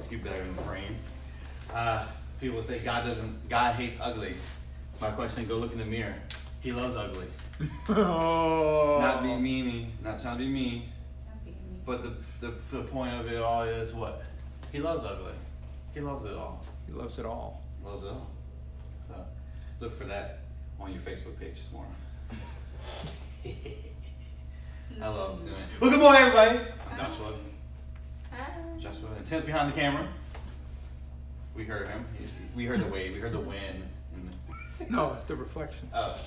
scoop that in the frame. People say God hates ugly. My question, go look in the mirror. He loves ugly. Oh. Not being meanie, not trying to be mean. But the point of it all is what? He loves ugly. He loves it all. He loves it all. Loves it all. So look for that on your Facebook page tomorrow. I love doing it. Well, good morning, everybody. I'm Joshua. Hi. Joshua. And Tim's behind the camera. We heard him. We heard the wave. We heard the wind. No, it's the reflection. Oh.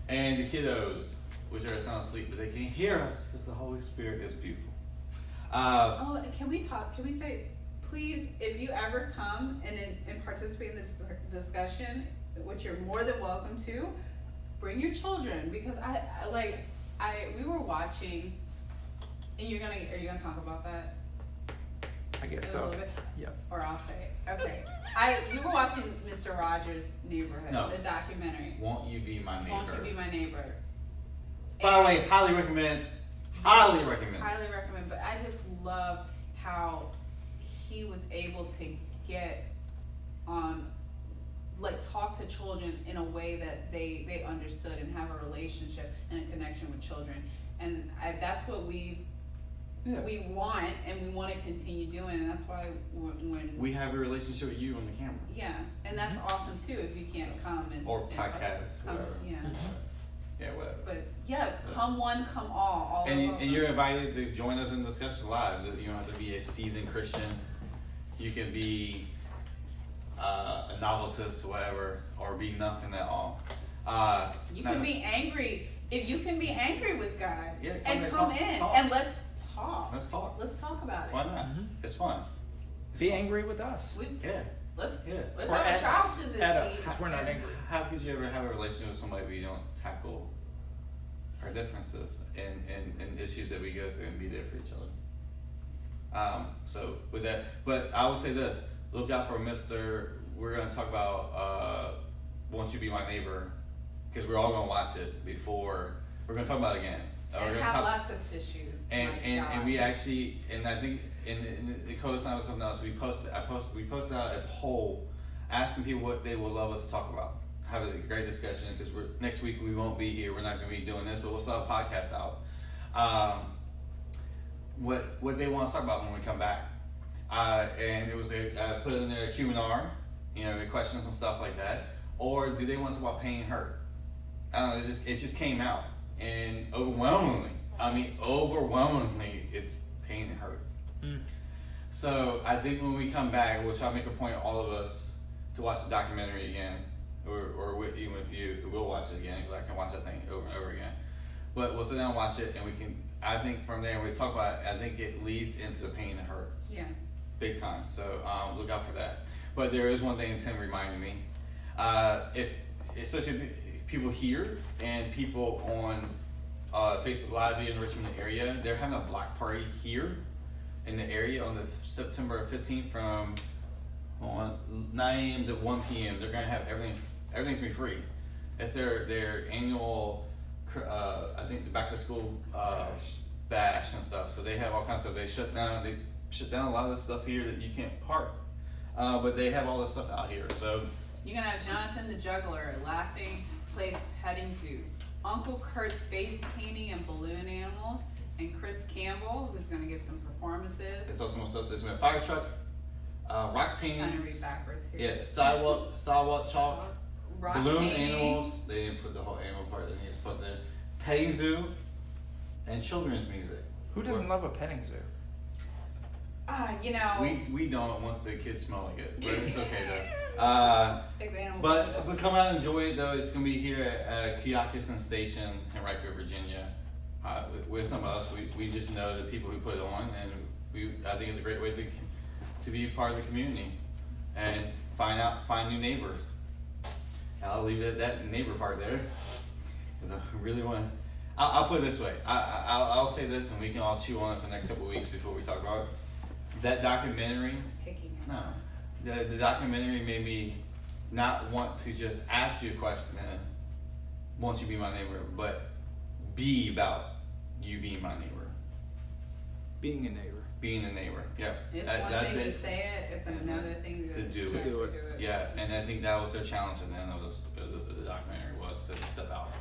And the kiddos, which are sound asleep, but they can't hear us because the Holy Spirit is beautiful. Oh, can we say, please, if you ever come and participate in this discussion, which you're more than welcome to, bring your children, because we were watching, and are you gonna talk about that? I guess A so. little bit? Yeah. Or I'll say it. Okay. We were watching Mr. Rogers' Neighborhood, the documentary. Won't you be my neighbor? Won't you be my neighbor? By the way, highly recommend. Highly recommend. Highly recommend. But I just love how he was able to get on, talk to children in a way that they understood and have a relationship and a connection with children. And that's what we want, and we want to continue doing, and that's why when we have a relationship with you on the camera. Yeah, and that's awesome too if you can't come or podcasts, whatever. Yeah. Yeah, whatever. But yeah, come one, come all and you're invited to join us in the discussion live. You don't have to be a seasoned Christian. You can be a novelist, whatever, or be nothing at all. You can be angry. If you can be angry with God, come in and let's talk. Let's talk. Let's talk about it. Why not? Mm-hmm. It's fun. Be angry with us. Let's Or have a child to this at us, seed. because we're not angry. How could you ever have a relationship with somebody where you don't tackle our differences and issues that we go through and be there for each other? So with that, but I will say this: look out for Mr. We're going to talk about "Won't You Be My Neighbor," because we're all going to watch it before. We're going to talk about it again. And have lots of tissues. And we actually, and I think in the co-sign with something else, we posted out a poll asking people what they would love us to talk about. Have a great discussion, because next week we won't be here. We're not going to be doing this, but we'll still have a podcast out. What they want us to talk about when we come back. And it was I put in there a Q&R, questions and stuff like that. Or do they want to talk about pain and hurt? I don't know, it just came out. And overwhelmingly, it's pain and hurt. Mm. So I think when we come back, we'll try to make a point, all of us, to watch the documentary again, or even with you, we'll watch it again, because I can watch that thing over and over again. But we'll sit down and watch it, and we can. I think from there, when we talk about it, I think it leads into the pain and hurt. Yeah. Big time. So look out for that. But there is one thing Tim reminded me, especially people here and people on Facebook Live in the Richmond area, they're having a block party here in the area on the September 15th from 9 a.m. to 1 p.m. They're gonna have everything's gonna be free. It's their annual, I think, the back to school bash and stuff. So they have all kinds of stuff. They shut down a lot of the stuff here that you can't park, but they have all this stuff out here. So you're gonna have Jonathan the Juggler, Laughing Place Petting Zoo, Uncle Kurt's face painting and balloon animals, and Chris Campbell, who's gonna give some performances. there's also more stuff. There's gonna be a fire truck, rock painting. I'm trying to read backwards here. Yeah, sidewalk chalk, Rock balloon painting. animals. They didn't put the whole animal part. They just put the petting zoo and children's music. Who doesn't love a petting zoo? We don't once the kids smell like it, but it's okay though. Example. But come out and enjoy it though. It's gonna be here at Kiyokison Station in Riker, Virginia. With some of us, we just know the people who put it on, and I think it's a great way to be part of the community and find new neighbors. And I'll leave it at that neighbor part there, because I really want. I'll put it this way. I'll say this, and we can all chew on it for the next couple of weeks before we talk about it. That documentary. No, the documentary made me not want to just ask you a question, won't you be my neighbor, but be about you being my neighbor. Being a neighbor. being a neighbor. Yeah. It's one thing to say it, it's another thing to do to it. do it. Yeah, and I think that was their challenge at the end of the documentary was to step out.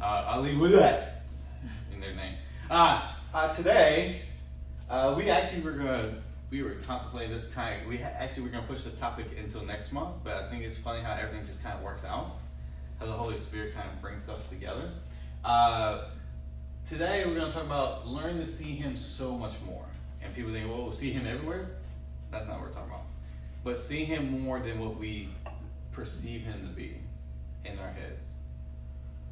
I'll leave with that in their name. Today, we were contemplating this we're gonna push this topic until next month, but I think it's funny how everything just kind of works out, how the Holy Spirit kind of brings stuff together. Today we're gonna talk about learning to see Him so much more. And people think, well, we'll see Him everywhere. That's not what we're talking about. But see Him more than what we perceive Him to be in our heads.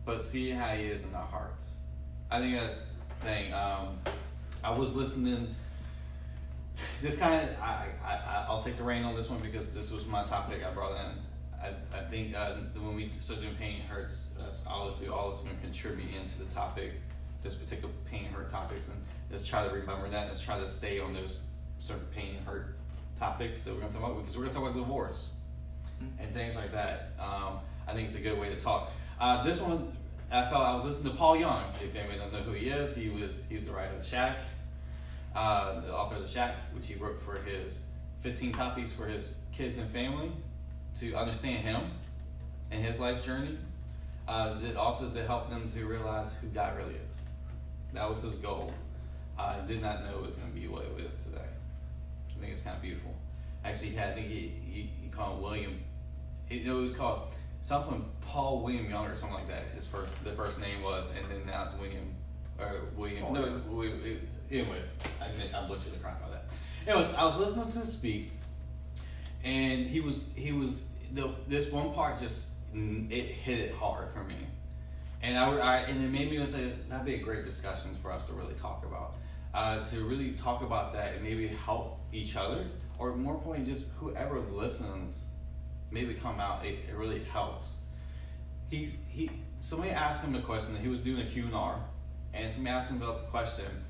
But see how He is in our hearts. I think that's the thing. I was listening. This kind of, I'll take the reign on this one because this was my topic I brought in. I think when we start doing pain and hurts, obviously all is going to contribute into the topic, this particular pain and hurt topics, and let's try to remember that. Let's try to stay on those certain pain and hurt topics that we're going to talk about, because we're going to talk about divorce and things like that. I think it's a good way to talk. This one, I was listening to Paul Young. If anybody don't know who he is, he's the writer of The Shack, the author of The Shack, which he wrote for his 15 copies for his kids and family to understand him and his life journey. Also to help them to realize who God really is. That was his goal. I did not know it was going to be what it is today. I think it's kind of beautiful. Actually, I think he called William. It was called something Paul William Young or something like that. The first name was, and then now it's William. Anyways, I butchered the crap out of that. Anyways, I was listening to him speak, and this one part just it hit it hard for me, and and it made me say that'd be a great discussion for us to really talk about. To really talk about that and maybe help each other, or more importantly, just whoever listens, maybe come out. It really helps. Somebody asked him a question. He was doing a Q&R, and somebody asked him about the question,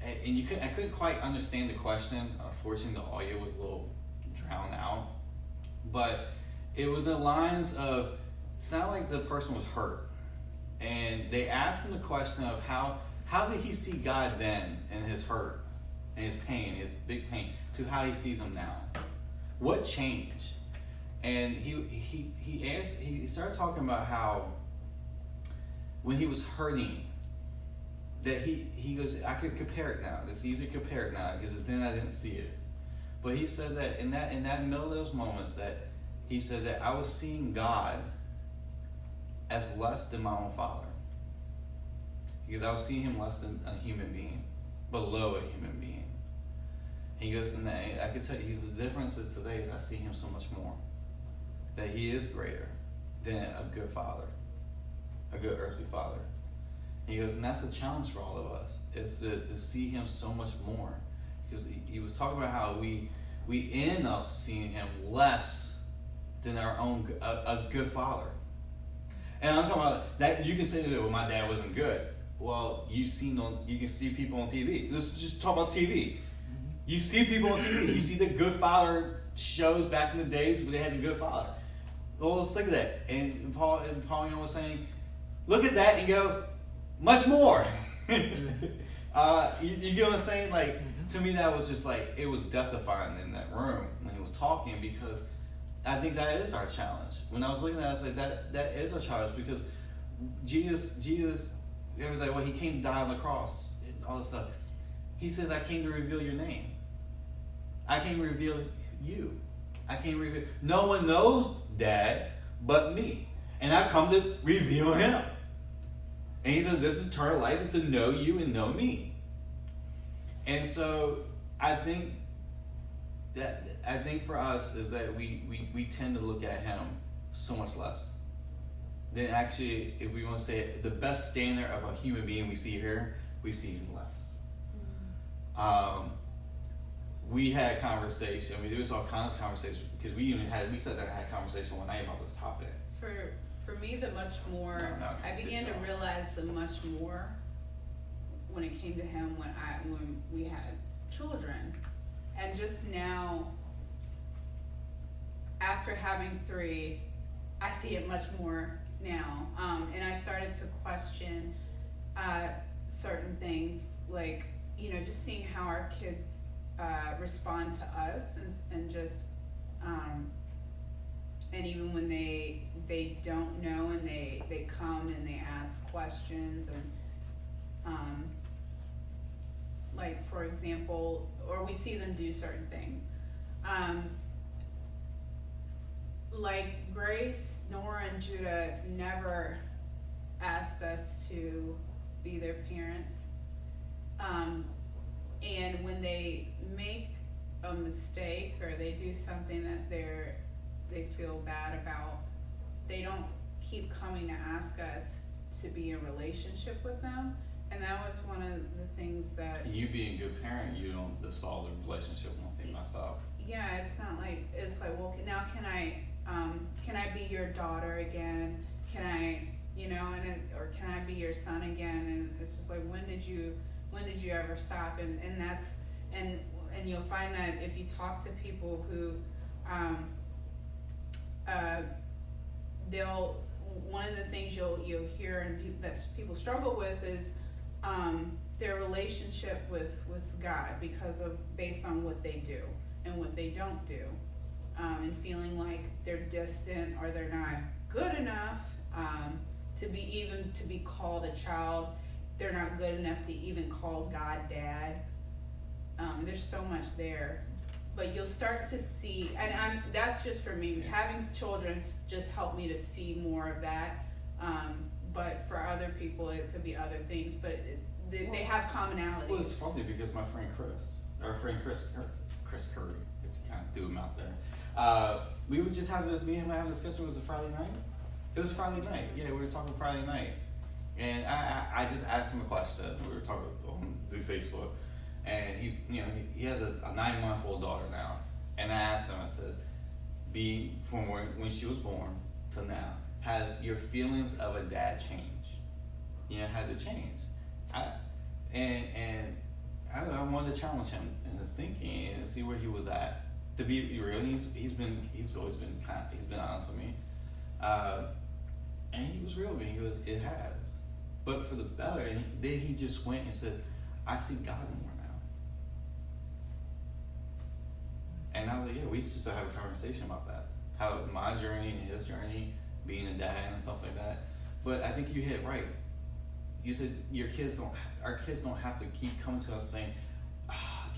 and I couldn't quite understand the question. Unfortunately, the audio was a little drowned out, but it was in the lines of sound like the person was hurt, and they asked him the question of how did he see God then in his hurt and his pain, his big pain, to how he sees him now? What changed? And he started talking about how when he was hurting, that he goes, I could compare it now. It's easy to compare it now because then I didn't see it. But he said that in that middle of those moments, that he said that I was seeing God as less than my own father. Because I was seeing him less than a human being, below a human being. And he goes, and I can tell you, the difference is today is I see him so much more. That he is greater than a good father, a good earthly father. And he goes, and that's the challenge for all of us, is to see him so much more. Because he was talking about how we end up seeing him less than our own a good father. And I'm talking about that. You can say that, well, my dad wasn't good. Well, you can see people on TV. Let's just talk about TV. You see people on TV. You see the Good Father shows back in the days where they had the Good Father. Well, let's look at that. And Paul Young was saying, look at that and go, much more. You get what I'm saying? Like, to me, that was just like, it was death-defying in that room when he was talking, because I think that is our challenge. When I was looking at it, I was like, that is our challenge, because Jesus, it was like, well, he came to die on the cross and all this stuff. He says, I came to reveal your name. I came to reveal you. I came to reveal. No one knows Dad but me. And I come to reveal him. And he said, this eternal life is to know you and know me. And so I think for us is that we tend to look at him so much less. Then actually, if we want to say it, the best standard of a human being we see here, we see him less. We had a conversation. I mean, there was all kinds of conversations, because we sat there and had a conversation one night about this topic. For me, the much more, I began to realize the much more when it came to him when we had children, and just now, after having 3, I see it much more now, and I started to question certain things, like you know, just seeing how our kids respond to us, and just and even when they don't know, and they come and they ask questions, and like, for example, or we see them do certain things, like Grace, Nora, and Judah never asked us to be their parents, and when they make a mistake or they do something that they feel bad about, they don't keep coming to ask us to be in a relationship with them. And that was one of the things that, You being a good parent, you don't dissolve the relationship once they mess up. yeah, it's not like, it's like, well, now can I be your daughter again? Can I, you know, or can I be your son again? And it's just like, when did you ever stop? And that's, and you'll find that if you talk to people who, one of the things you'll hear and that people struggle with is their relationship with God, based on what they do and what they don't do, and feeling like they're distant or they're not good enough to be called a child. They're not good enough to even call God Dad. There's so much there, but you'll start to see, and that's just for me. Having children just helped me to see more of that. But for other people, it could be other things. But they have commonalities. Well, it's funny because my friend Chris Curry, just kind of threw him out there. We would just have this, me and him have a discussion. Was it Friday night? It was Friday night. Yeah, we were talking Friday night. And I just asked him a question. We were talking through Facebook. And he has a 9-month-old daughter now. And I asked him, I said, from when she was born to now, has your feelings of a dad changed? Has it changed? I don't know, I wanted to challenge him in his thinking and see where he was at. To be real, he's always been honest with me. And he was real with me. He was, it has. But for the better, and then he just went and said, I see God more now. And I was like, yeah, we used to have a conversation about that. How my journey and his journey, being a dad and stuff like that. But I think you hit right. You said our kids don't have to keep coming to us saying,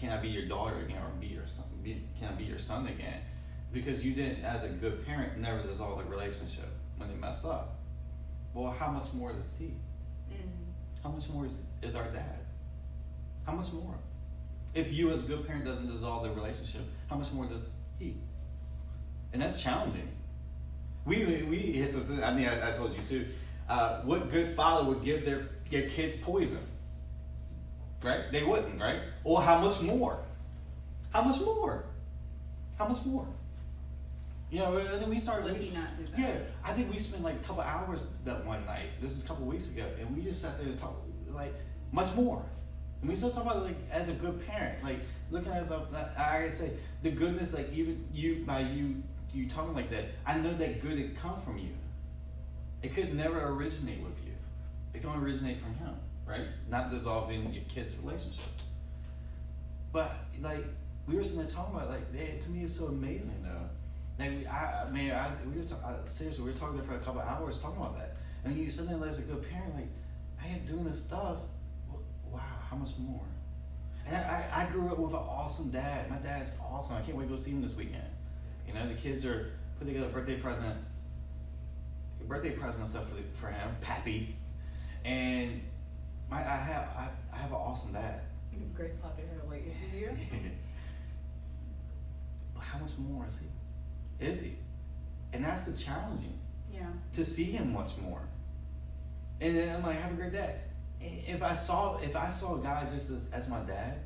can I be your daughter again, or be your son? Can I be your son again? Because you didn't, as a good parent, never dissolve the relationship when they mess up. Well, how much more does he? Mm-hmm. How much more is our dad? How much more? If you as a good parent doesn't dissolve the relationship, how much more does he? And that's challenging. I think I told you too. What good father would give their kids poison? Right? They wouldn't, right? Or how much more? How much more? How much more? And then we started. Would he not do that? Yeah, I think we spent like a couple hours that one night. This is a couple weeks ago, and we just sat there and talked like much more. And we still talk about like as a good parent, like looking at us. I gotta say the goodness, like even you talking like that. I know that good had come from you. It could never originate with you. It can only originate from him, right? Not dissolving your kid's relationship. But like we were sitting there talking about, like, man, to me it's so amazing though. Like seriously, we were talking there for a couple of hours talking about that. And you sitting there as a good parent, like, I am doing this stuff. Wow, how much more? And I grew up with an awesome dad. My dad's awesome. I can't wait to go see him this weekend. The kids are putting together a birthday present and stuff for him, Pappy. And I have an awesome dad. Grace popped her head away. Is he here? But how much more is he? And that's the challenging. Yeah. To see him much more. And then I'm like, have a great day. If I saw God just as my dad,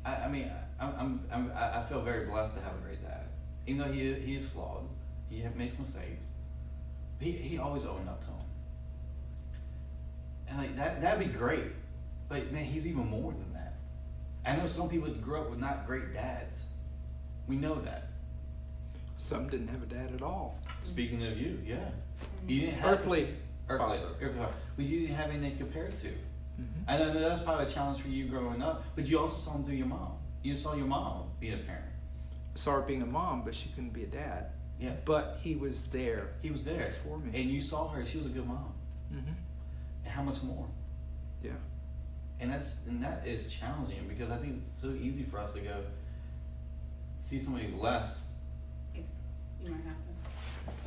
I feel very blessed to have a great dad. Even though he is flawed, he makes mistakes. He always owned up to him. And like that'd be great. But man, he's even more than that. I know some people grew up with not great dads. We know that. Some didn't have a dad at all. Speaking of you, yeah. Mm-hmm. You didn't have Earthly. Well, you didn't have anything compared to. Mm-hmm. And I know that's probably a challenge for you growing up, but you also saw him through your mom. You saw your mom being a parent. Saw her being a mom, but she couldn't be a dad. Yeah. But he was there. He was there for me. and you saw her. She was a good mom. Mm-hmm. And how much more? Yeah. And that is challenging because I think it's so easy for us to go see somebody less. You might have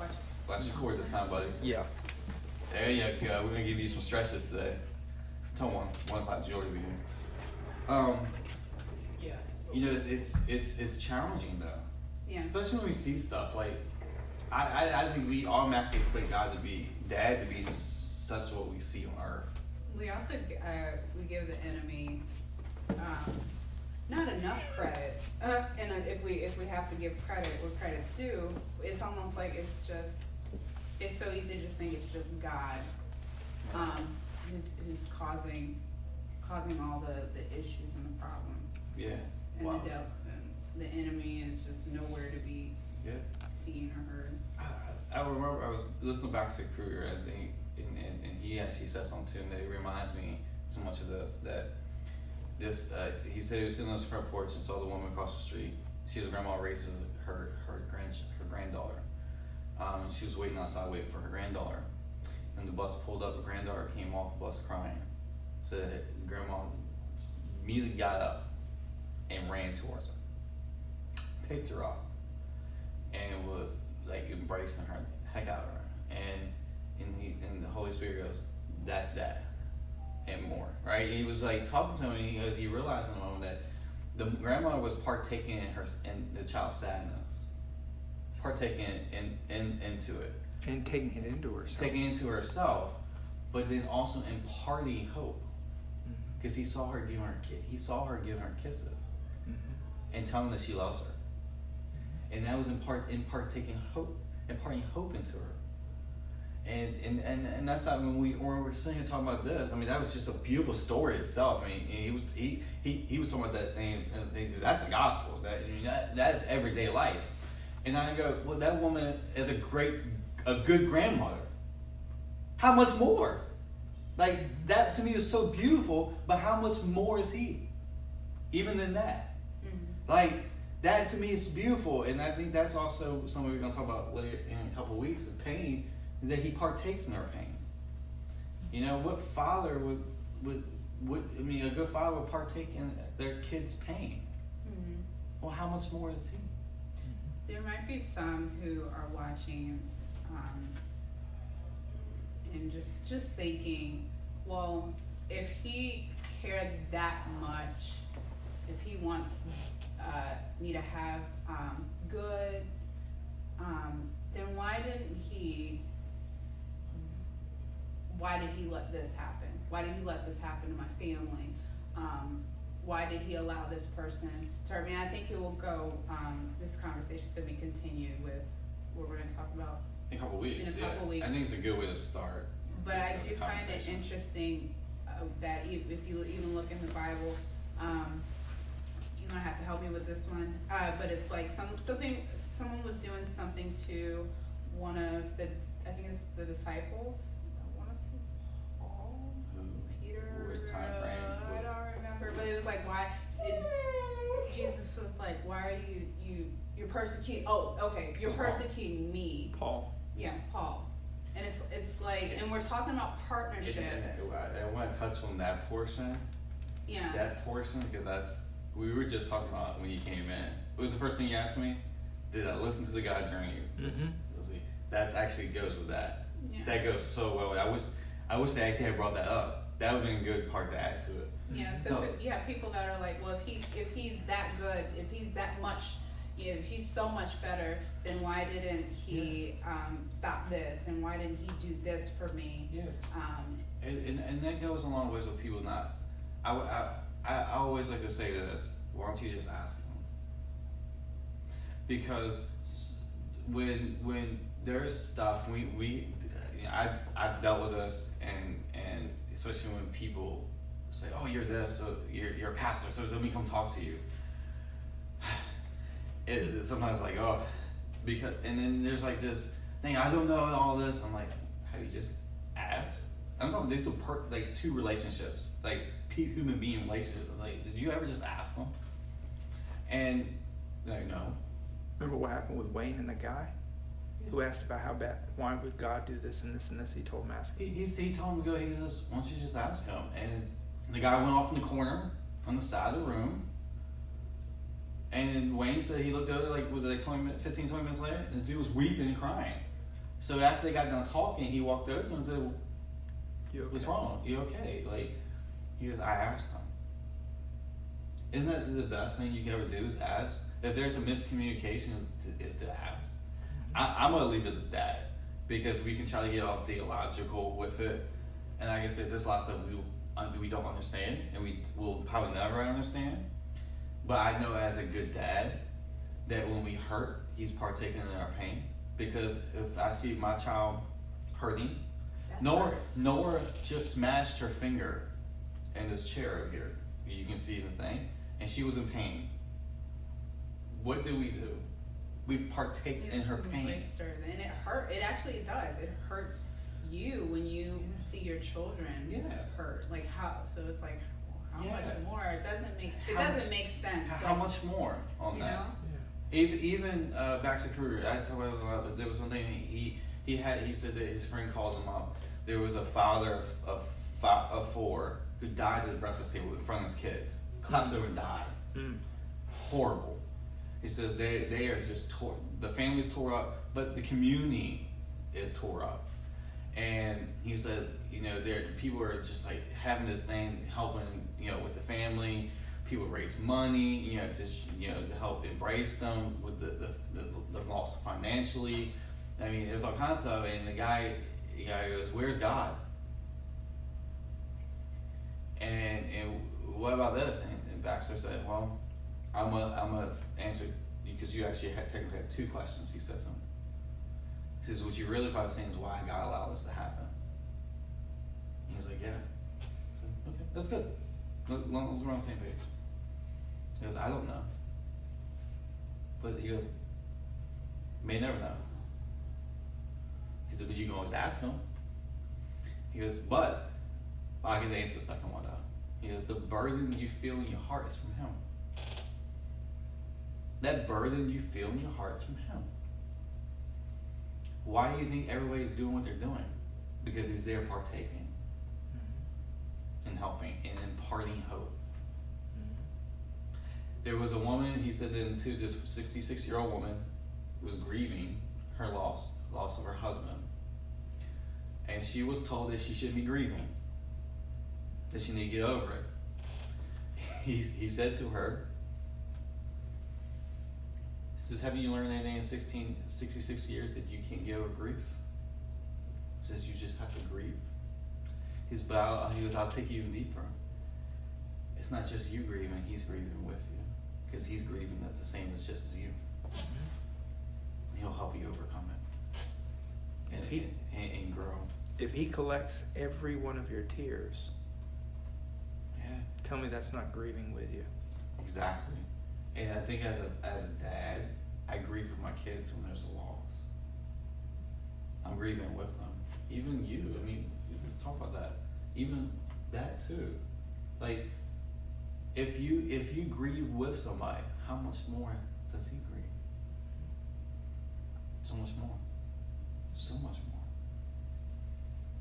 to Watch your cord this time, buddy. Yeah. There you go. We're gonna give you some stretches today. Tell one about George with you. Yeah. You know, it's challenging though. Yeah. Especially when we see stuff like, I think we automatically equate God to be dad to be such what we see on earth. We also we give the enemy not enough credit, and if we have to give credit where credit's due, it's almost like it's so easy to just think it's just God who's causing all the issues and the problems, Yeah. and Wow. the devil and the enemy is just nowhere to be Yeah. seen or heard. I remember I was listening back to Kruger, I think, and he actually said something too, and it reminds me so much of this, that this, he said he was sitting on his front porch and saw the woman across the street. She was a grandma raising her granddaughter. She was waiting outside waiting for her granddaughter. And the bus pulled up, the granddaughter came off the bus crying. So grandma immediately got up and ran towards her. Picked her up. And was like embracing her, heck out of her. And the Holy Spirit goes, that's that. And more, right? He was like talking to me, he realized in a moment that the grandma was partaking in the child's sadness, partaking into it, And taking it into herself. taking it into herself, but then also imparting hope, because he saw her giving her kisses, Mm-hmm. and telling her that she loves her, and that was imparting hope into her. And that's not when we're sitting here talking about this. I mean, that was just a beautiful story itself. I mean, he was talking about that thing. That's the gospel. That is everyday life. And I go, well, that woman is a good grandmother. How much more? Like that to me is so beautiful. But how much more is he? Even than that, like that to me is beautiful. And I think that's also something we're gonna talk about later in a couple of weeks. Is pain. Is that he partakes in our pain. You know, what father would I mean, a good father would partake in their kid's pain. Mm-hmm. Well, how much more is he? There might be some who are watching and just thinking, well, if he cared that much, if he wants me to have good, then why did he let this happen? Why did he let this happen to my family? Why did he allow this person to hurt me? I think it will go, this conversation could be continued with what we're going to talk about. In a couple of weeks. In a couple weeks. I think it's a good way to start. But I do the find it conversation. interesting that if you even look in the Bible, you might have to help me with this one. But it's like someone was doing something to one of the, I think it's the disciples. I want to say Paul, Peter. What time frame? I don't remember, but it was like Jesus was like, why are you're persecuting? Oh, okay, you're persecuting me. Paul. Yeah, Paul. And it's like, and we're talking about partnership. I want to touch on that portion. Yeah. That portion, because we were just talking about when you came in. What was the first thing you asked me? Did I listen to the God Journey this week? That actually goes with that. Yeah. That goes so well. I wish they actually had brought that up. That would have been a good part to add to it. Yeah, it's because you have people that are like, well, if he's that good, if he's that much, if he's so much better, then why didn't he stop this, and why didn't he do this for me? Yeah. And that goes along with people not. I always like to say this. Why don't you just ask him? Because when there's stuff I've dealt with this, and especially when people say, oh, you're this, so you're a pastor, so let me come talk to you. It sometimes like, oh, because, and then there's like this thing, I don't know all this. I'm like, have you just asked? I'm talking these are like two relationships, like human being relationships. Like, did you ever just ask them? And like, no. Remember what happened with Wayne and the guy who asked about how bad, why would God do this and this and this? He told him, ask him. He told him to go. He says, why don't you just ask him? And the guy went off in the corner on the side of the room. And Wayne said he looked over, like, was it like 15, 20 minutes later? And the dude was weeping and crying. So after they got done talking, he walked over to him and said, You okay? what's wrong? You okay? Like, he goes, I asked him. Isn't that the best thing you can ever do is ask? If there's a miscommunication, is to ask. I'm going to leave it at that because we can try to get all theological with it. And like I said, there's a lot of stuff we don't understand and we will probably never understand. But I know as a good dad that when we hurt, he's partaking in our pain. Because if I see my child hurting, Nora just smashed her finger in this chair over here. You can see the thing. And she was in pain. What do? We partake in her pain. And it hurt. It actually does. It hurts you when you see your children hurt. Like how? So it's like, how much more? It doesn't make sense. How much more on that? Know? Even Baxter Kruger, I talked about it a lot, but there was something he said that his friend called him up. There was a father of 4 who died at the breakfast table in front of his kids. Collapsed over and died. Horrible. He says they are just tore. The family's tore up, but the community is tore up. And he said, people are just like having this thing, helping, with the family. People raise money, to help embrace them with the loss financially. I mean, there's all kinds of stuff. And the guy goes, "Where's God?" And what about this? And Baxter said, "Well, I'm gonna answer because you actually technically had 2 questions." He said to him. He says, "What you really probably saying is why God allowed this to happen." And he was like, "Yeah." So, okay, that's good. As long as we're on the same page. He goes, "I don't know." But he goes, "May never know." He said, "But you can always ask him." He goes, "But I can answer the second one though." He goes, "The burden you feel in your heart is from him." That burden you feel in your heart is from him. Why do you think everybody's doing what they're doing? Because he's there partaking and helping and imparting hope. There was a woman, he said that too, this 66-year-old woman was grieving her loss of her husband. And she was told that she shouldn't be grieving, that she needed to get over it. He said to her, he says, "Have you learned anything in 66 years that you can't get over grief?" He says, "You just have to grieve." He goes, "I'll take you even deeper. It's not just you grieving, he's grieving with you. Because he's grieving that's the same as just as you. He'll help you overcome it and grow." If he collects every one of your tears, tell me that's not grieving with you. Exactly. And I think as a dad, I grieve with my kids when there's a loss. I'm grieving with them. Even you. I mean, let's talk about that. Even that too. Like, if you grieve with somebody, how much more does he grieve? So much more. So much more.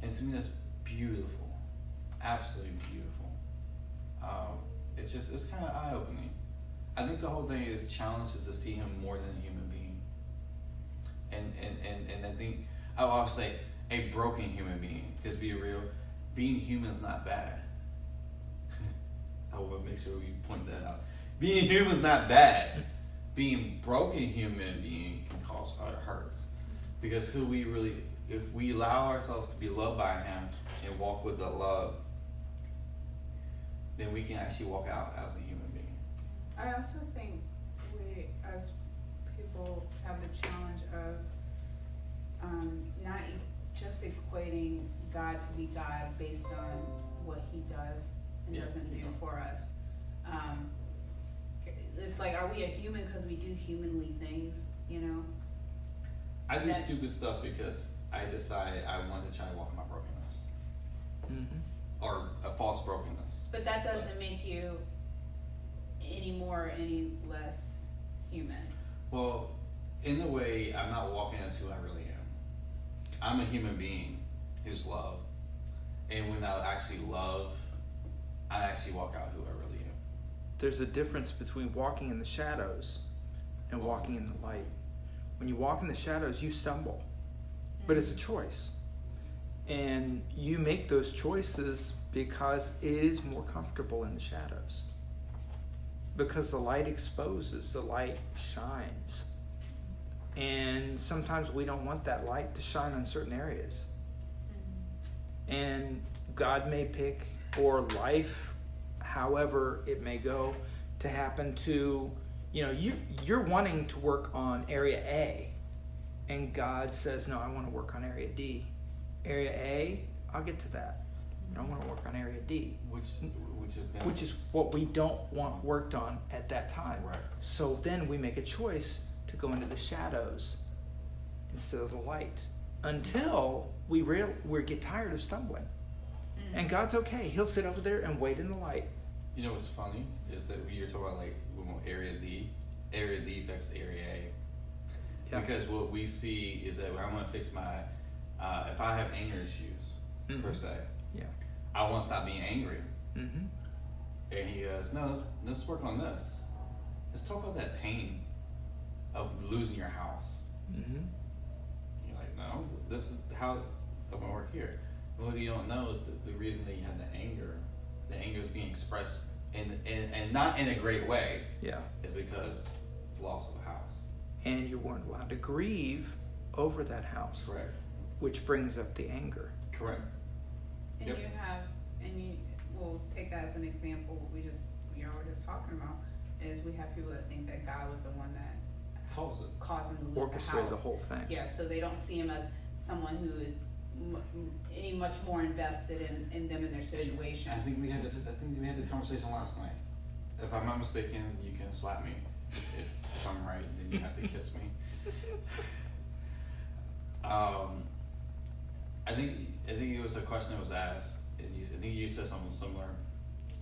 And to me, that's beautiful. Absolutely beautiful. It's kind of eye-opening. I think the whole thing is challenge is to see him more than a human being. And I think I would also say a broken human being, because be real, being human is not bad. I will make sure we point that out. Being human is not bad. Being broken human being can cause hurts. Because if we allow ourselves to be loved by him and walk with the love, then we can actually walk out as a human being. I also think we, as people, have the challenge of not just equating God to be God based on what he does and doesn't do for us. It's like, are we a human because we do humanly things, I do stupid stuff because I decided I wanted to try to walk in my brokenness. or a false brokenness. But that doesn't make you any more or any less human. Well, in a way, I'm not walking as who I really am. I'm a human being who's loved. And when I actually love, I actually walk out who I really am. There's a difference between walking in the shadows and walking in the light. When you walk in the shadows, you stumble. But it's a choice. And you make those choices because it is more comfortable in the shadows. Because the light exposes, the light shines. And sometimes we don't want that light to shine on certain areas. And God may pick, or life, however it may go, to happen to, you're wanting to work on area A. And God says, no, I want to work on area D. Area A, I'll get to that. But I want to work on area D. Which is what we don't want worked on at that time. Right. So then we make a choice to go into the shadows instead of the light until we get tired of stumbling. And God's okay. He'll sit over there and wait in the light. You know what's funny is that you're talking about like we want area D. Area D affects area A. Yeah. Because what we see is that I want to fix my, if I have anger issues per se, Yeah. I want to stop being angry. Mm-hmm. And he goes, no, let's work on this. Let's talk about that pain of losing your house. Mm-hmm. You're like, no, this is how I'm gonna work here. And what you don't know is that the reason that you have the anger is being expressed and not in a great way. Yeah. Is because loss of a house. And you weren't allowed to grieve over that house. Correct. Which brings up the anger. Correct. And Yep. we'll take that as an example. What we were just talking about is we have people that think that God was the one that Caused it. caused them to lose the Orchestrated house. the whole thing. Yeah, so they don't see him as someone who is any much more invested in them and their situation. I think we had this conversation last night. If I'm not mistaken, you can slap me. If I'm right, then you have to kiss me. I think it was a question that was asked. I think you said something similar,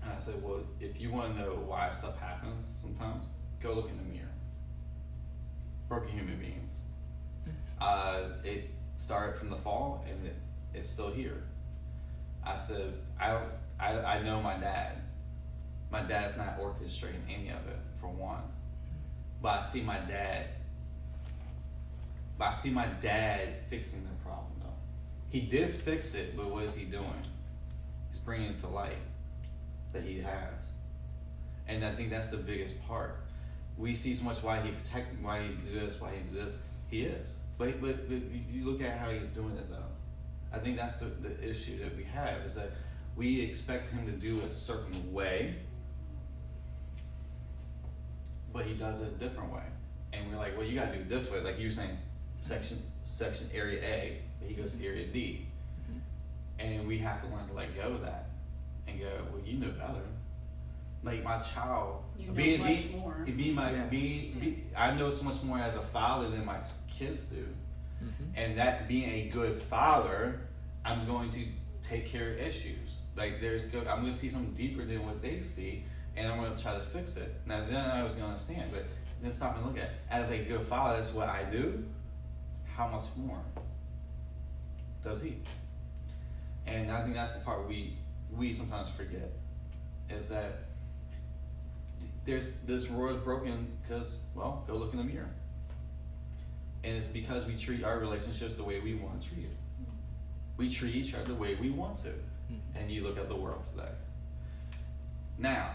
and I said, well, if you want to know why stuff happens sometimes, go look in the mirror. Broken human beings. It started from the fall, and it's still here. I said, I know my dad. My dad's not orchestrating any of it, for one. But I see my dad fixing the problem, though. He did fix it, but what is he doing? He's bringing it to light that he has. And I think that's the biggest part. We see so much why he protected, why he did this, why he did this. He is. But you look at how he's doing it, though. I think that's the issue that we have, is that we expect him to do a certain way, but he does it a different way. And we're like, well, you gotta do it this way. Like you were saying, section area A, but he goes to area D. And we have to learn to let go of that and go, well, you know better. Like my child, You know much more. I know so much more as a father than my kids do. Mm-hmm. And that being a good father, I'm going to take care of issues. Like I'm going to see something deeper than what they see, and I'm going to try to fix it. Now then I was going to understand, but then stop and look at it. As a good father, that's what I do. How much more does he? And I think that's the part we sometimes forget, is that this world is broken because, well, go look in the mirror. And it's because we treat our relationships the way we want to treat it. We treat each other the way we want to. And you look at the world today. Now,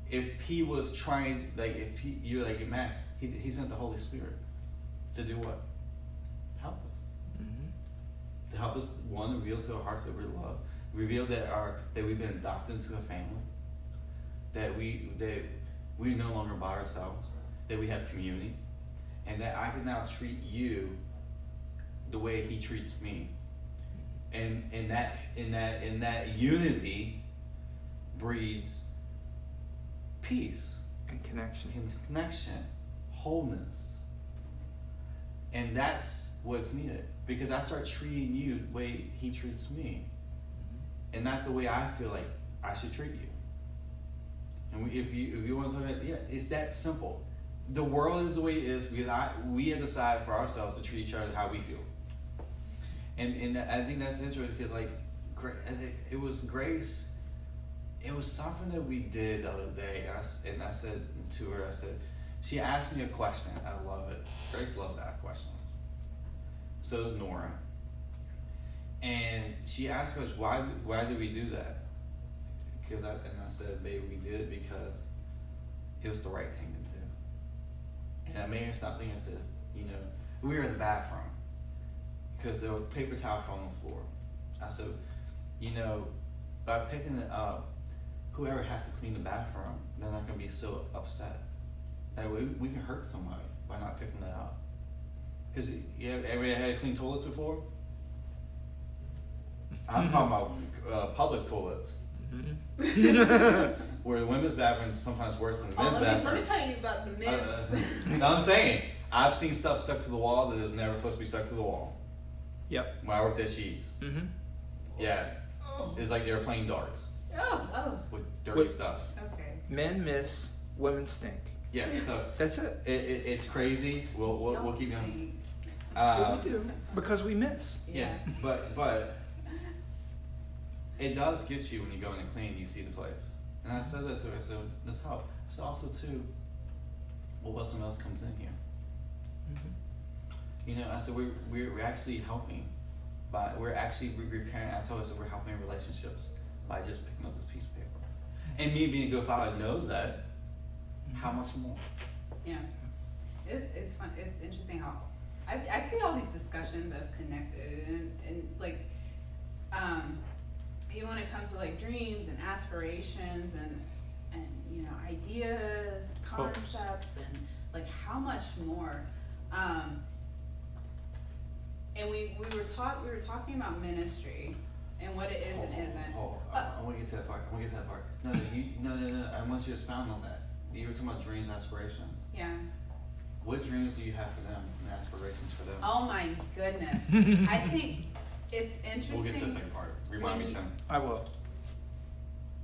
if he was trying, you're like, Matt, he sent the Holy Spirit to do what? Help us. To help us, one, reveal to our hearts that we're loved, reveal that we've been adopted into a family, that we're no longer by ourselves, that we have community, and that I can now treat you the way he treats me. And in that unity breeds peace And connection. Wholeness. And that's what's needed. Because I start treating you the way he treats me. and not the way I feel like I should treat you. And if you want to talk about, yeah, it's that simple. The world is the way it is because we have decided for ourselves to treat each other how we feel. And I think that's interesting because like it was grace. It was something that we did the other day, and I said to her, I said, she asked me a question. I love it. Grace loves to ask questions. So does Nora. And she asked us, why did we do that? And I said, baby, we did it because it was the right thing to do. And I made her stop thinking. I said, you know, we were in the bathroom because there was paper towel on the floor. I said, you know, by picking it up, whoever has to clean the bathroom, they're not going to be so upset. Like we can hurt somebody by not picking that up. Because everybody had to clean toilets before? I'm talking about public toilets. Where the women's bathroom is sometimes worse than the men's bathroom. Let me tell you about the men's. No, I'm saying, I've seen stuff stuck to the wall that is never supposed to be stuck to the wall. Yep. When I worked at Sheets. Mm-hmm. Yeah. Oh. It's like they were playing darts Oh. with dirty stuff. Okay. Men miss, women stink. Yeah, so That's it. it's crazy. We'll Y'all keep going. sing. We do because we miss. Yeah, but it does get you when you go in and clean. You see the place, and I said that to her. I said, "This help." So also too, well, what someone else comes in here? Mm-hmm. You know, I said we're actually helping, we're actually repairing. I told her, so we're helping relationships by just picking up this piece of paper. And me being a good father knows that. How much more? Yeah. It's fun. It's interesting how I see all these discussions as connected and like even when it comes to like dreams and aspirations and you know ideas and Hopes. concepts and like how much more and we were talking about ministry and what it is and isn't. I want to get to that part. No, I want you to expound on that. You were talking about dreams and aspirations. Yeah. What dreams do you have for them and aspirations for them? Oh my goodness. I think it's interesting. We'll get to the second part. Remind me, Tim. I will.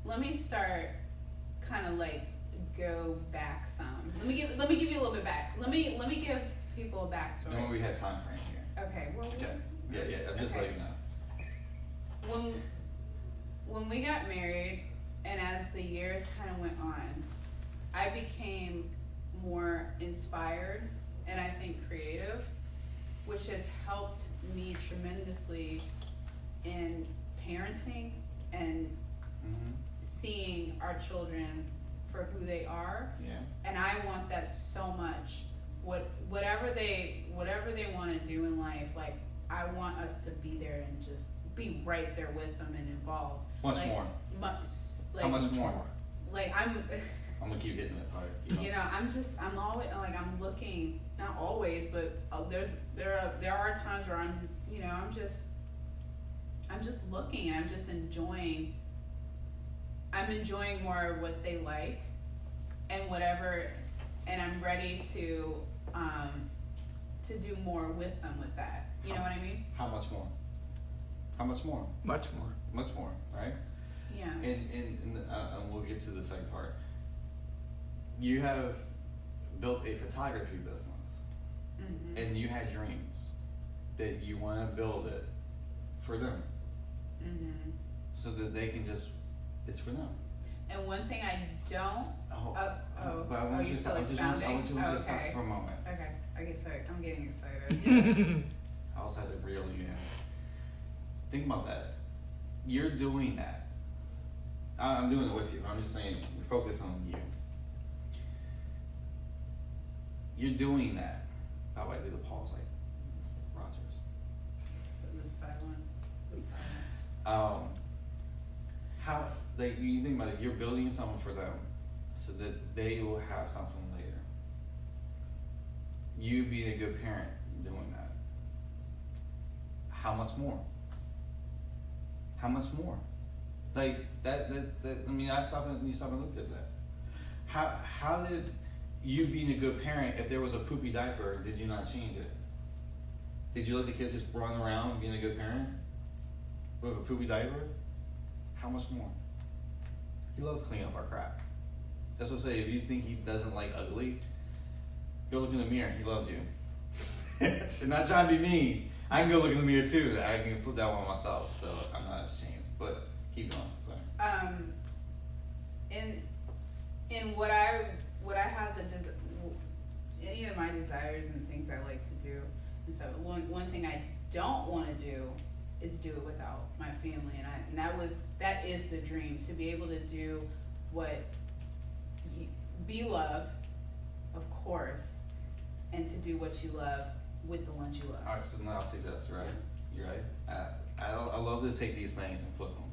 Let me start kind of like go back some. Let me give you a little bit back. Let me give people a backstory. Remember we had time frame here. Okay. Well, Yeah. I'm just letting you know. when we got married and as the years kind of went on, I became more inspired and I think creative, which has helped me tremendously in parenting and seeing our children for who they are. Yeah. And I want that so much. Whatever they want to do in life, like I want us to be there and just be right there with them and involved. Much more. How much more? Like I'm gonna keep hitting it. Sorry. you know, I'm always like I'm looking, not always, but there are times where I'm just looking and I'm just enjoying. I'm enjoying more of what they like and whatever, and I'm ready to do more with them with that. You know what I mean? How much more? How much more? Much more. Much more, right? Yeah. And we'll get to the second part. You have built a photography business, Mm-hmm. and you had dreams that you want to build it for them, Mm-hmm. so that they can just, it's for them. And one thing I don't. But I want you to stop. I want you to stop Okay. for a moment. Okay. Okay. Sorry. I'm getting excited. I also had to reel you in. Think about that. You're doing that. I'm doing it with you. I'm just saying, focus on you. You're doing that. By the way, I did the pause like Mr. Rogers. The silence. How, like, you think about it, you're building something for them so that they will have something later. You being a good parent doing that. How much more? How much more? Like that I mean, you stop and look at that. How did you being a good parent, if there was a poopy diaper, did you not change it? Did you let the kids just run around being a good parent with a poopy diaper? how much more? He loves cleaning up our crap. That's what I say. If you think he doesn't like ugly, go look in the mirror. He loves you. And not trying to be mean. I can go look in the mirror too. I can flip that one myself, so I'm not ashamed. But keep going. Sorry. In what I have any of my desires and things I like to do, and so one thing I don't want to do is do it without my family, and that is the dream, to be able to do what be loved, of course, and to do what you love with the ones you love. All right, so now I'll take this, right? You're right. I love to take these things and flip them.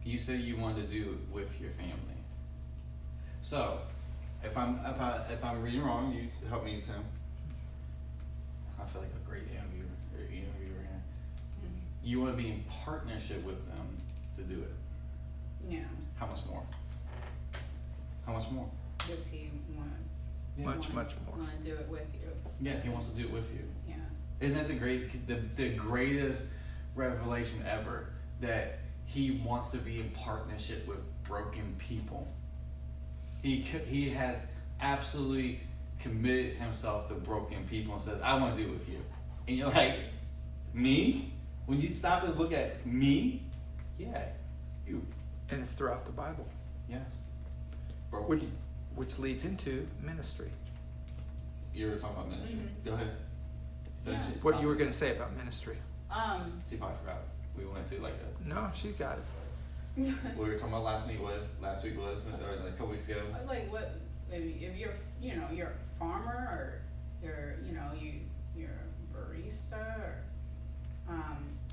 You said you wanted to do it with your family. So, if I'm reading wrong, you help me, Tim. I feel like a great interviewer here. Mm-hmm. You want to be in partnership with them to do it. Yeah. How much more? How much more? Does he want? Much more. Want to do it with you? Yeah, he wants to do it with you. Yeah. Isn't that the greatest revelation ever? That he wants to be in partnership with broken people. He has absolutely committed himself to broken people and says, I want to do it with you. And you're like, me? When you stop and look at me, yeah, you. And it's throughout the Bible, Yes. Broken. which leads into ministry. You were talking about ministry. Mhm. Go ahead. Finish Yeah. it. What you were going to say about ministry? See if I forgot. We went to like that. No, she's got it. What we were talking about last week was, or like a couple weeks ago. Like what? Maybe if you're a farmer, or you're a barista, or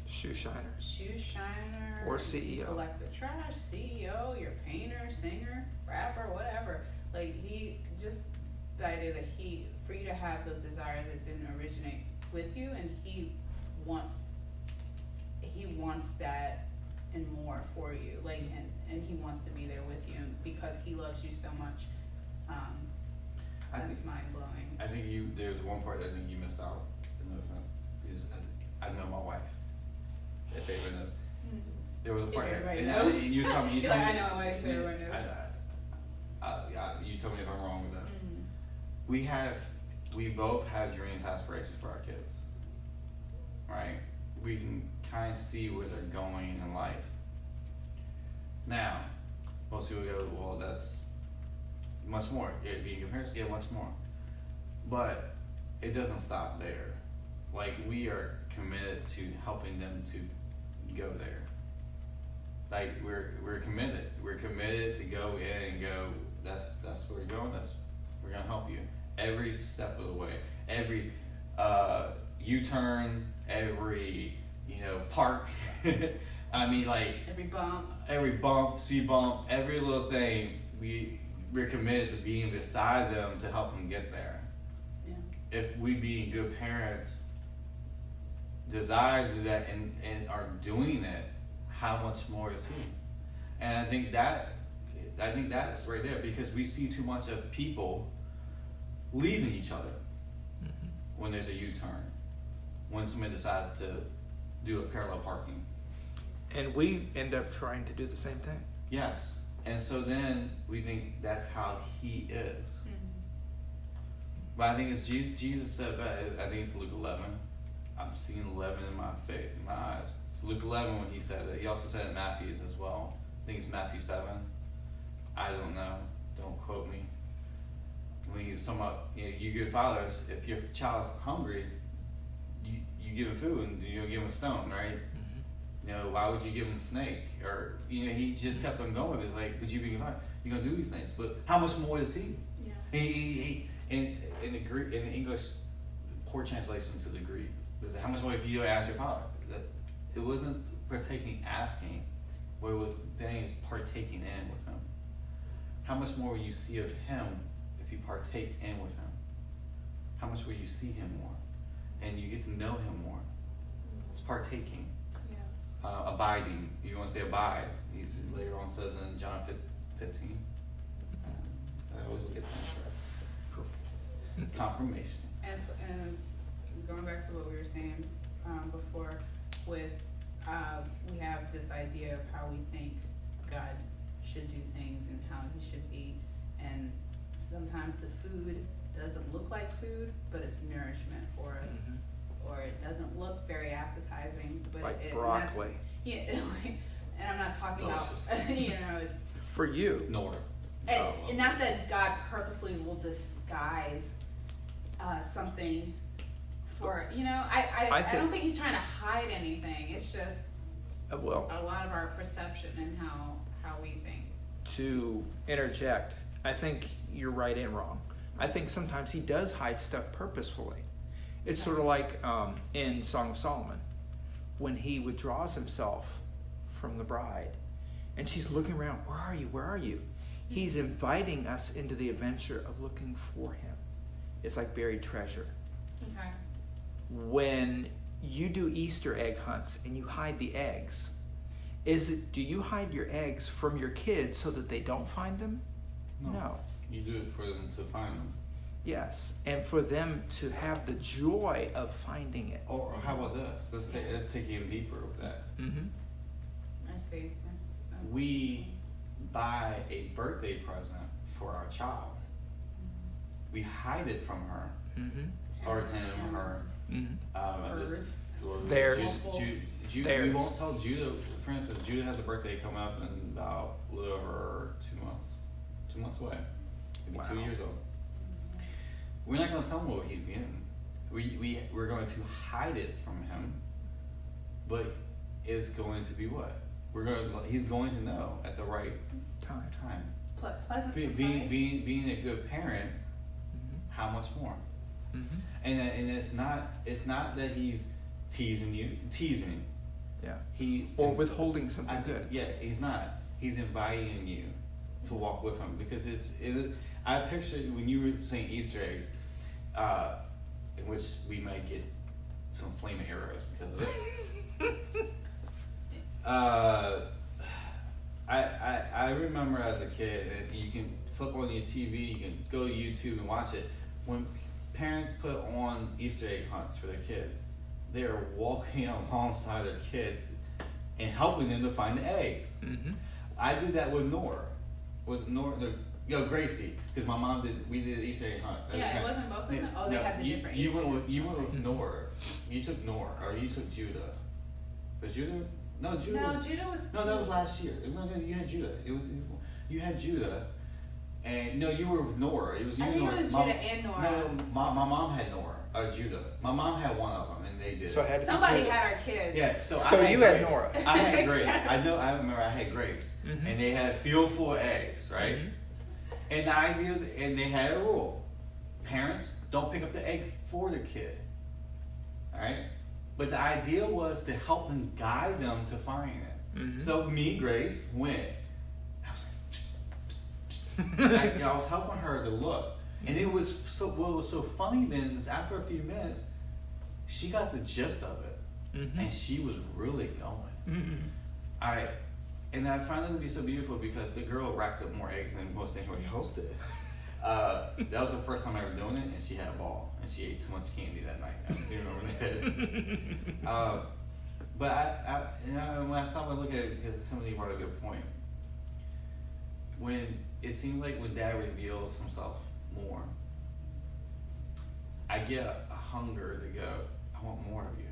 Shoe shiners. shoe shiner, Or you CEO. collect the trash, CEO, you're a painter, singer, rapper, whatever. Like just the idea that for you to have those desires that didn't originate with you, and he wants that and more for you, like, and he wants to be there with you, and because he loves you so much. I That's think- mind blowing. I think there's one part I think you missed out. No offense, because I know my wife. If everyone knows, there was a part. If everybody and knows. You told me. You're like, I know my wife, everyone knows. You told me if I'm wrong with this. We both have dreams, aspirations for our kids. Right? We can kind of see where they're going in life. Now, most people go, well, that's much more. It'd be in comparison, yeah, much more. But it doesn't stop there. Like, we are committed to helping them to go there. Like, we're committed. We're committed to go in and go, that's where you're going, we're gonna help you. Every step of the way. Every U-turn, every, park. I mean, like, every bump, speed bump, every little thing, we're committed to being beside them to help them get there. Yeah. If we being good parents desire to do that and are doing it, how much more is he? And I think that's right there, because we see too much of people leaving each other when there's a U-turn, when somebody decides to do a parallel parking. And we end up trying to do the same thing. Yes. And so then we think that's how he is. But I think it's Jesus said that. I think it's Luke 11. I'm seeing 11 in my eyes. It's Luke 11 when he said it. He also said it in Matthew's as well. I think it's Matthew 7. I don't know. Don't quote me. When he was talking about, you good fathers, if your child's hungry, you give him food and you don't give him a stone, right? Why would you give him a snake? Or, he just kept on going. It's like, but you be fine. You're going to do these things. But how much more is he? Yeah. He in the Greek, in the English, poor translation to the Greek, was how much more if you ask your father? It wasn't asking. What it was doing is partaking in with him. How much more will you see of him if you partake in with him? How much will you see him more? And you get to know him more. It's partaking. Abiding. You want to say abide. He later on says in John 15. I always look at time for confirmation. And going back to what we were saying before with we have this idea of how we think God should do things and how he should be, and sometimes the food doesn't look like food, but it's nourishment for us, or it doesn't look very appetizing, but Like it is. broccoli. Yeah, like, and I'm not talking Delicious. about, it's, For you. Nor. and not that God purposely will disguise something for, I think- don't think he's trying to hide anything. It's just Well, a lot of our perception and how we think. to interject, I think you're right and wrong. I think sometimes he does hide stuff purposefully. It's sort of like in Song of Solomon, when he withdraws himself from the bride, and she's looking around, where are you, where are you? He's inviting us into the adventure of looking for him. It's like buried treasure. Okay. When you do Easter egg hunts and you hide the eggs, do you hide your eggs from your kids so that they don't find them? No. You do it for them to find them. Yes, and for them to have the joy of finding it. Or how about this? Let's take it even deeper with that. Mm-hmm. I see. We buy a birthday present for our child. We hide it from her, Mm-hmm. or him, her. Mm-hmm. Hers. Theirs. We Theirs. won't tell Judah. For instance, Judah has a birthday coming up in about a little over 2 months. 2 months away. Maybe Wow. 2 years old. We're not going to tell him what he's getting. We're going to hide it from him, but it's going to be what? He's going to know at the right Time. time. Pleasant Being surprise. a good parent, how much more? Mm-hmm. And it's not that he's teasing. Yeah. He's Or withholding something good. Yeah, he's not. He's inviting you to walk with him because I picture when you were saying Easter eggs, in which we might get some flaming arrows because of it. I remember as a kid, and you can flip on your TV, you can go to YouTube and watch it. When parents put on Easter egg hunts for their kids, they are walking alongside their kids and helping them to find the eggs. Mm-hmm. I did that with Nora. Gracie, because my mom we did an Easter egg hunt. Yeah, it wasn't both of them? Oh, they had the different you went ages. with Nora. You took Nora, or you took Judah. Was Judah? No, Judah. No, Judah was. No, that was last year. You had Judah. You had Judah, and no, you were with Nora. It was you I and think Nora. it was Judah and Nora. No, my mom had Nora, Judah. My mom had one of them, and they did. So it had to be Somebody Judah. had our kids. Yeah, so you had Grace. Nora. I had Grace. I remember I had Grace, Mhm. and they had a field full of eggs, right? Mhm. And the idea, and they had a rule: parents don't pick up the egg for the kid. All right, but the idea was to help them guide them to find it. Mhm. So me, Grace, went. I was helping her to look, and it was so. What was so funny then is after a few minutes, she got the gist of it, Mhm. and she was really going. Mhm. And I find it to be so beautiful because the girl racked up more eggs than most anybody else did. That was the first time ever doing it, and she had a ball, and she ate too much candy that night. I don't remember that. But when I stop and look at it, because Timothy brought a good point. When it seems like when Dad reveals himself more, I get a hunger to go, I want more of you.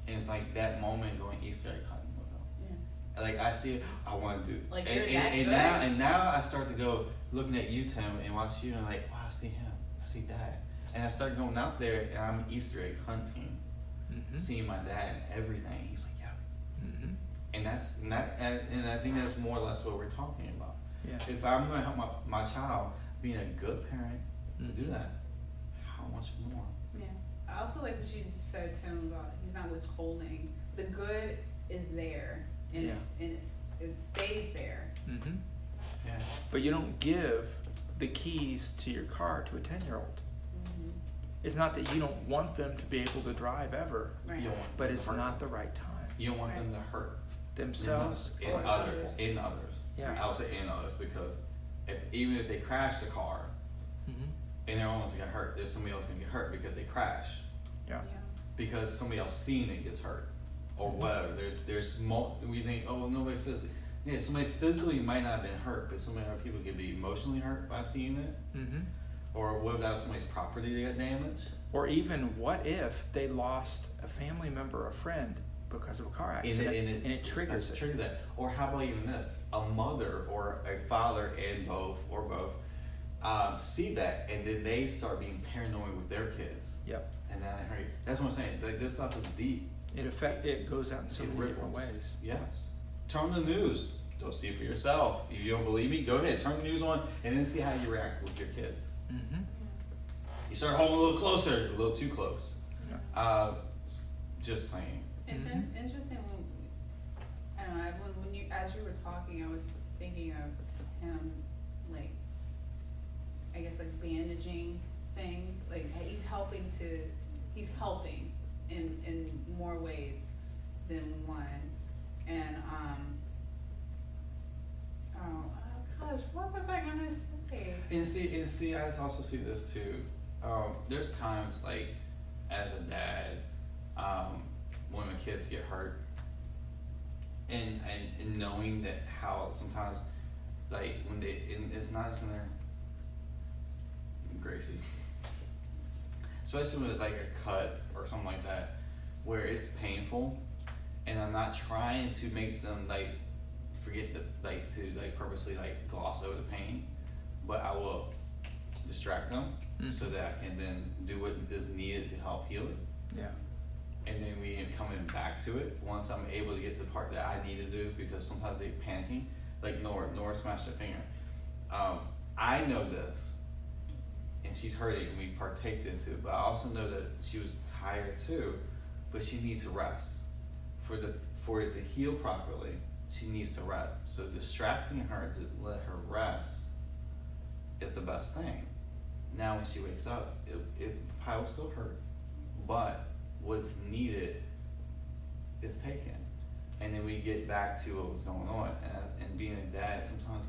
And it's like that moment going Easter egg hunting with him. Yeah. Like I see it, I want to do. Like, and, you're and, that and good? now and now I start to go looking at you, Tim, and watch you, and I'm like, wow, I see him, I see Dad, and I start going out there, and I'm Easter egg hunting, Mhm. seeing my dad and everything. He's like, yeah, Mhm. and I think that's more or less what we're talking about. Yeah. If I'm going to help my child being a good parent to do Mhm. that, how much more? Yeah. I also like what you said, Tim, about he's not withholding. The good is there, and it stays there. Mhm. Yeah. But you don't give the keys to your car to a 10-year-old. Mm-hmm. It's not that you don't want them to be able to drive ever, Right. You don't want but them to it's hurt not them. the right time. You don't want them to hurt Themselves in or others. In others. Yeah. I would say in others because even if they crash the car Mhm. and they're almost gonna get hurt, there's somebody else gonna get hurt because they crash. Yeah. Yeah. Because somebody else seeing it gets hurt. or whatever. We think, oh, nobody physically. Yeah, somebody physically might not have been hurt, but so many other people could be emotionally hurt by seeing it. Mm-hmm. Or what if that was somebody's property that got damaged? Or even what if they lost a family member or a friend because of a car accident, and it triggers it. Triggers that. Or how about even this? A mother or a father and both see that, and then they start being paranoid with their kids. Yep. And then that's what I'm saying. Like, this stuff is deep. It goes out in so It many different ripples. ways. Yes. Turn on the news. Go see it for yourself. If you don't believe me, go ahead. Turn the news on and then see how you react with your kids. Mm-hmm. You start holding a little closer, a little too close. Yeah. Just saying. It's Mhm. interesting when, I don't know, when you, as you were talking, I was thinking of him, like, I guess, like, bandaging things, like, he's helping in more ways than one, and, oh gosh, what was I gonna say? And see, I also see this too. There's times, like, as a dad, when my kids get hurt, and knowing that how sometimes, like, when it's not in there, Gracie, especially with like a cut or something like that, where it's painful, and I'm not trying to make them like forget to purposely like gloss over the pain, but I will distract them so that I can then do what is needed to help heal it. Yeah. And then we end up coming back to it once I'm able to get to the part that I need to do, because sometimes they're panicking. Like Nora smashed her finger. I know this, and she's hurting, and we partaked into it, but I also know that she was tired too, but she needs to rest. For it to heal properly, she needs to rest. So distracting her to let her rest is the best thing. Now when she wakes up, it probably will still hurt, but what's needed is taken. And then we get back to what was going on. And being a dad sometimes,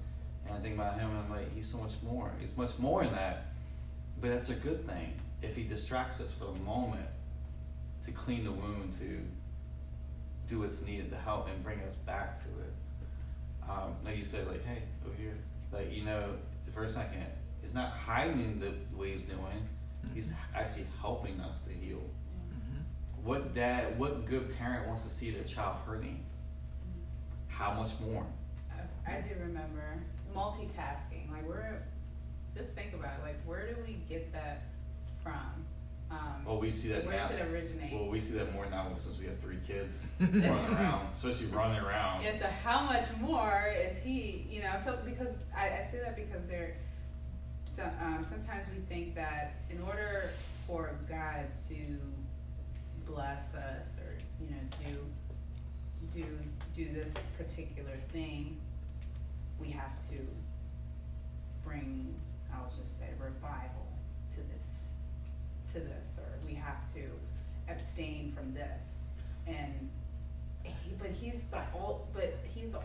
and I think about him and I'm like, he's so much more. He's much more than that. But that's a good thing if he distracts us for a moment to clean the wound, to do what's needed to help and bring us back to it. Like you said, like, hey, over here. Like, for a second, it's not hiding the way he's doing. He's actually helping us to heal. Mm-hmm. What good parent wants to see their child hurting? How much more? I do remember multitasking. Like, just think about it. Like, where do we get that from? Well, we see that where now. does it originate? Well, we see that more now since we have 3 kids running around, especially running around. Yeah, so how much more is he, so because I say that because sometimes we think that in order for God to bless us or, do this particular thing, we have to bring, I'll just say, revival to this, or we have to abstain from this. And but he's the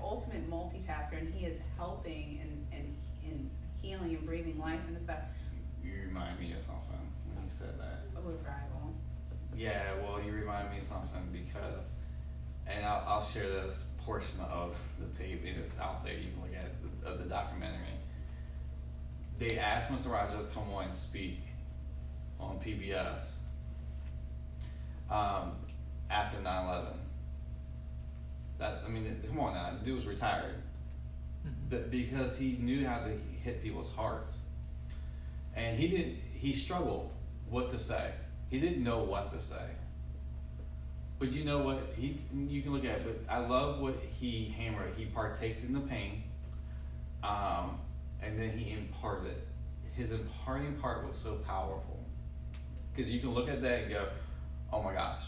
ultimate multitasker, and he is helping and healing and breathing life and stuff. You remind me of something when you said that. A revival. Yeah, well, you remind me of something because, and I'll share this portion of the tape, and it's out there. You can look at it, of the documentary. They asked Mr. Rogers to come on and speak on PBS after 9/11. Come on now, the dude was retired, but because he knew how to hit people's hearts, and he struggled what to say. He didn't know what to say. But you know what? You can look at it, but I love what he hammered. He partaked in the pain, and then he imparted. His imparting part was so powerful. Because you can look at that and go, oh my gosh.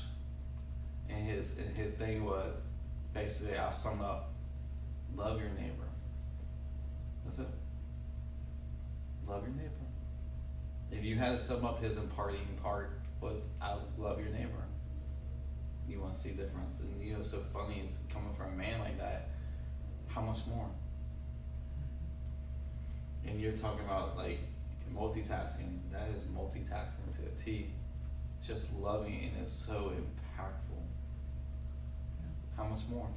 And his thing was, basically, I'll sum up, love your neighbor. That's it. Love your neighbor. If you had to sum up his imparting part, was I love your neighbor. You want to see the difference. And it's so funny, it's coming from a man like that. How much more? And you're talking about like multitasking. That is multitasking to a T. Just loving, and it's so impactful. how much more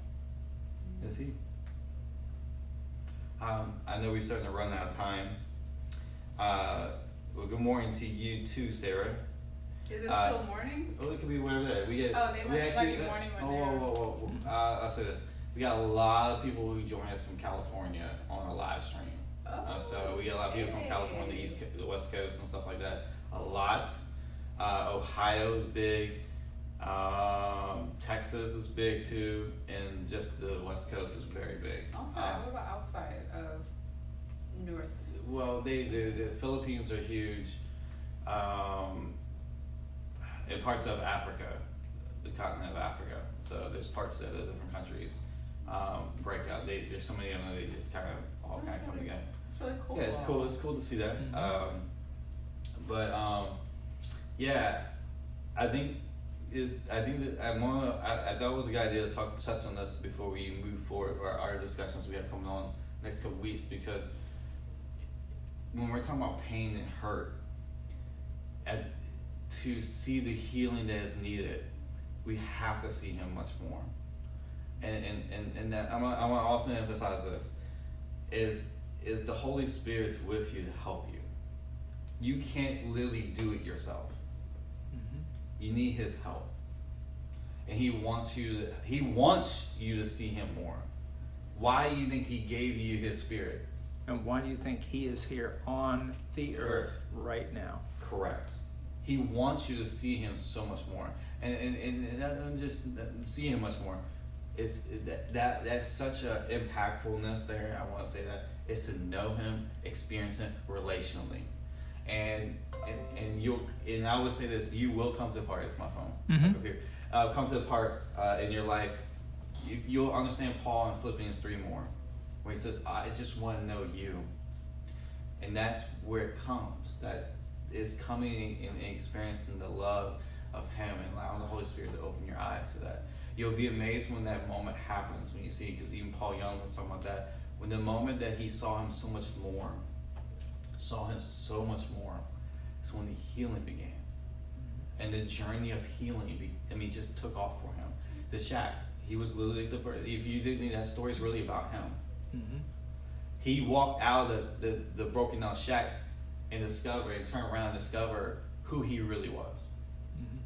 is he? I know we're starting to run out of time. Well, good morning to you too, Sarah. Is it still morning? Oh, it could be whatever that. We get. Oh, they we might actually, be morning when whoa. I'll say this. We got a lot of people who join us from California on our live stream. So we get a lot of people from California, the East, the West Coast, and stuff like that. A lot. Ohio's big. Texas is big too, and just the West Coast is very big. Outside, what about outside of North? Well, they do. The Philippines are huge. In parts of Africa, the continent of Africa. So there's parts of the different countries break out. There's so many of them that they just kind of all kind of come together. It's really cool. Yeah, it's cool. It's cool to see that. Mhm. Yeah, I think that I thought it was a good idea to touch on this before we move forward or our discussions we have coming on next couple weeks, because when we're talking about pain and hurt, to see the healing that is needed, we have to see him much more. And that I want to also emphasize this is the Holy Spirit's with you to help you. You can't literally do it yourself. You need his help. And he wants you to see him more. Why do you think he gave you his Spirit? And why do you think he is here on the earth right now? Correct. He wants you to see him so much more, and not just see him much more. It's that's such a impactfulness there. I want to say that is to know him, experience him relationally, and I would say this: you will come to the part. It's my phone. Mhm. Up here. Come to the part in your life. You'll understand Paul in Philippians 3 more, where he says, "I just want to know you," and that's where it comes. That is coming and experiencing the love of him and allowing the Holy Spirit to open your eyes to that. You'll be amazed when that moment happens, when you see, because even Paul Young was talking about that, when the moment that he saw him so much more, is when the healing began. And the journey of healing, just took off for him. The shack, he was literally if you didn't think that story is really about him. Mm-hmm. He walked out of the broken down shack and turned around and discovered who he really was. Mm-hmm.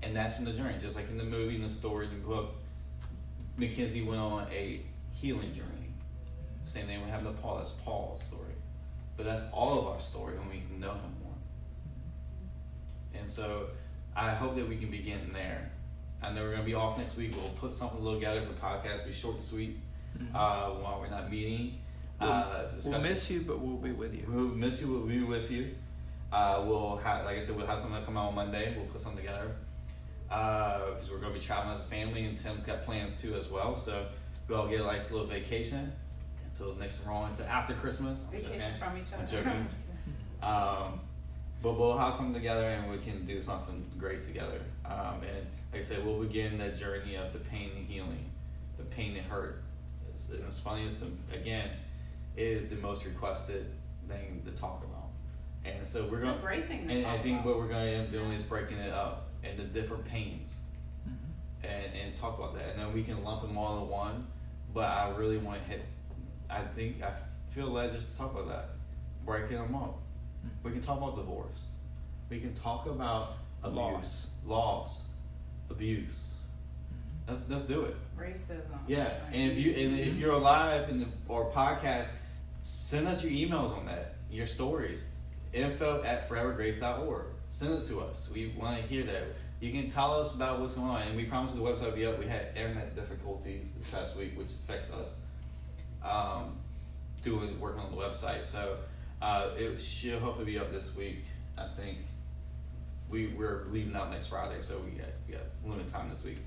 And that's from the journey. Just like in the movie, in the story, in the book, Mackenzie went on a healing journey. Same thing we have with Paul. That's Paul's story. But that's all of our story when we can know him more. And so I hope that we can begin there. I know we're going to be off next week. We'll put something together for the podcast. Be short and sweet while we're not meeting. We'll miss you, but we'll be with you. We'll miss you. We'll be with you. We'll have, like I said, we'll have something come out on Monday. We'll put something together because we're going to be traveling as a family, and Tim's got plans too as well. So we'll all get a nice little vacation until next roll into after Christmas. Vacation from each other. I'm joking. But we'll have something together, and we can do something great together. And like I said, we'll begin that journey of the pain and healing, the pain and hurt. And it's funny, again, is the most requested thing to talk about. And so we're going. It's a great thing to and talk I think about. what we're going to end up doing is breaking it up into different pains, and talk about that. And then we can lump them all in one. But I really want to hit. I feel led just to talk about that, breaking them up. We can talk about divorce. We can talk about abuse, loss, abuse. Let's do it. Racism. Yeah, and if you're alive or podcast, send us your emails on that, your stories, info@forevergrace.org. Send it to us. We want to hear that. You can tell us about what's going on, and we promise the website will be up. We had internet difficulties this past week, which affects us working on the website. So it should hopefully be up this week. I think we're leaving out next Friday, so we got limited time this week.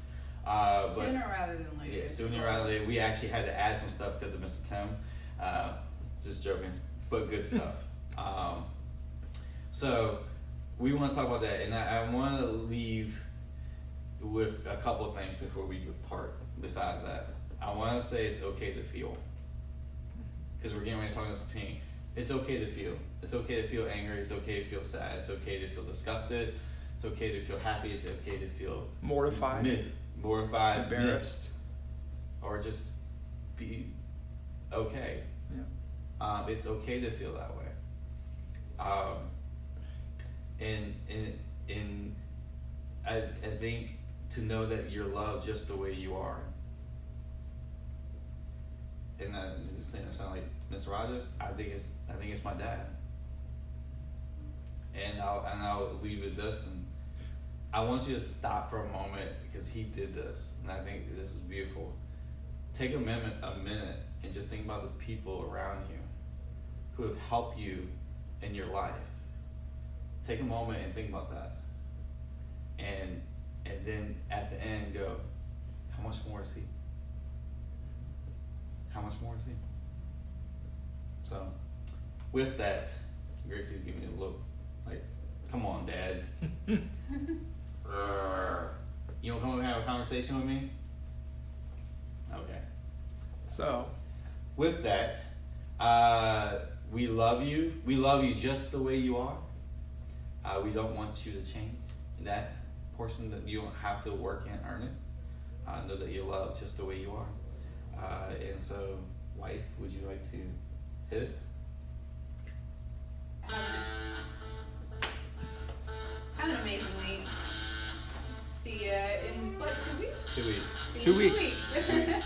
Sooner rather than later. Yeah, sooner rather than later. We actually had to add some stuff because of Mr. Tim. Just joking, but good stuff. So we want to talk about that, and I want to leave with a couple of things before we depart. Besides that, I want to say it's okay to feel, because we're getting ready to talk about some pain. It's okay to feel. It's okay to feel angry. It's okay to feel sad. It's okay to feel disgusted. It's okay to feel happy. It's okay to feel mortified. mortified, embarrassed. or just be okay. Yeah. It's okay to feel that way. And I think to know that you're loved just the way you are. And that sound like Mr. Rogers. I think it's my dad. And I'll leave with this, and I want you to stop for a moment because he did this, and I think this is beautiful. Take a minute, and just think about the people around you who have helped you in your life. Take a moment and think about that, and then at the end go, how much more is he? How much more is he? So, with that, Gracie's giving me a look like, come on, Dad. You want to come over and have a conversation with me? Okay. So, With that, we love you. We love you just the way you are. We don't want you to change that portion, that you don't have to work and earn it. Know that you're loved just the way you are. And so, wife, would you like to hit it? Have an amazing week. See ya in what, 2 weeks? 2 weeks. See you 2 in 2 weeks. weeks.